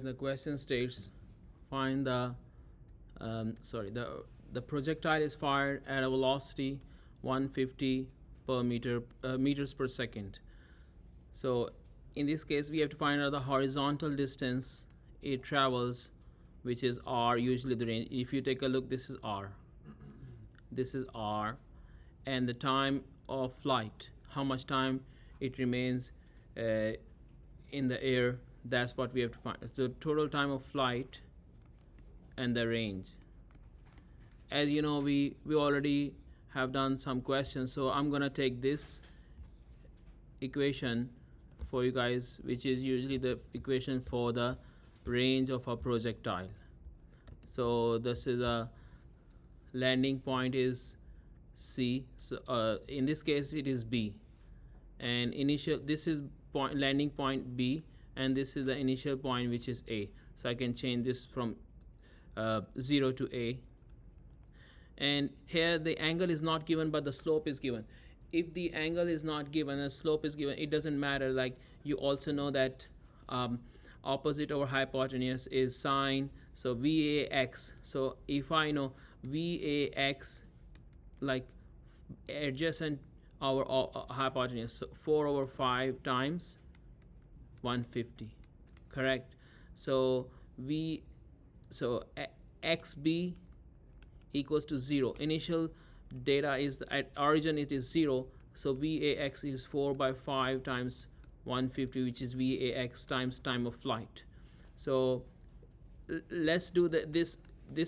The question states, find the the projectile is fired at a velocity 150 per meters per second. So in this case we have to find out the horizontal distance it travels, which is r, usually the range. If you take a look, this is r, this is r, and the time of flight, how much time it remains in the air, that's what we have to find. So total time of flight and the range. As you know, we already have done some questions, so I'm gonna take this equation for you guys, which is usually the equation for the range of a projectile. So this is a landing point is C, so in this case it is B, and this is landing point B, and this is the initial point, which is A. So I can change this from 0 to A. And here the angle is not given, but the slope is given. If the angle is not given and the slope is given, it doesn't matter. Like, you also know that opposite over hypotenuse is sine, so VAX. So if I know VAX, like adjacent our hypotenuse, so 4 over 5 times 150, correct? So XB equals to 0. Initial data is at origin, it is 0, so VAX is 4 by 5 times 150, which is VAX times time of flight. So let's do this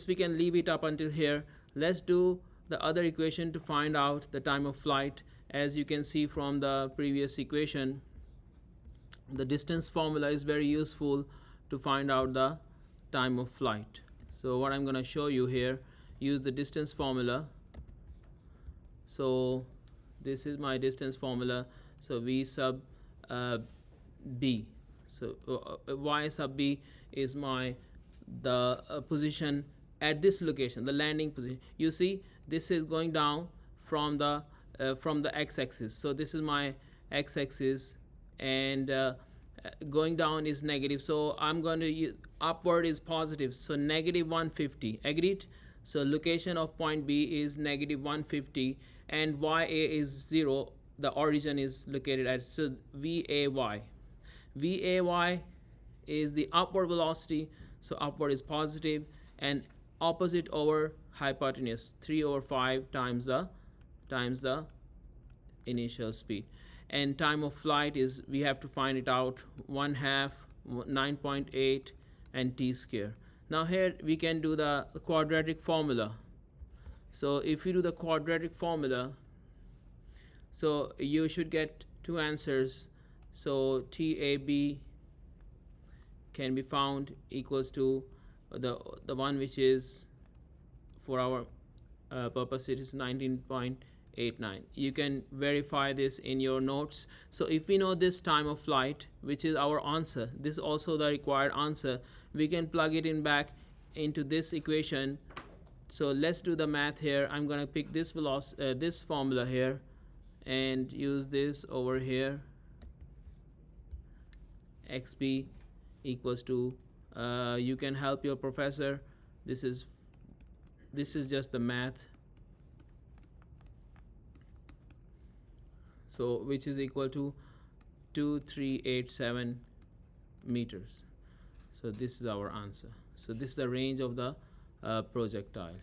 we can leave it up until here. Let's do the other equation to find out the time of flight. As you can see from the previous equation, the distance formula is very useful to find out the time of flight. So what I'm going to show you here, use the distance formula. So this is my distance formula. So V sub B. So Y sub B is the position at this location, the landing position. You see, this is going down from the x-axis. So this is my x-axis, and going down is negative. So I'm going to use upward is positive. So negative 150. Agreed? So location of point B is negative 150, and YA is 0. The origin is located at, so VAY. VAY is the upward velocity, so upward is positive, and opposite over hypotenuse, 3 over 5 times the initial speed. And time of flight is, we have to find it out, 1/2, 9.8, and t square. Now here we can do the quadratic formula. So if you do the quadratic formula, so you should get two answers. So TAB can be found equals to the one which is, for our purpose, it is 19.89. You can verify this in your notes. So if we know this time of flight, which is our answer, this is also the required answer, we can plug it in back into this equation. So let's do the math here. I'm going to pick this this formula here and use this over here. XB equals to, you can help your professor. This is just the math. So which is equal to 2387 meters. So this is our answer. So this is the range of the projectile.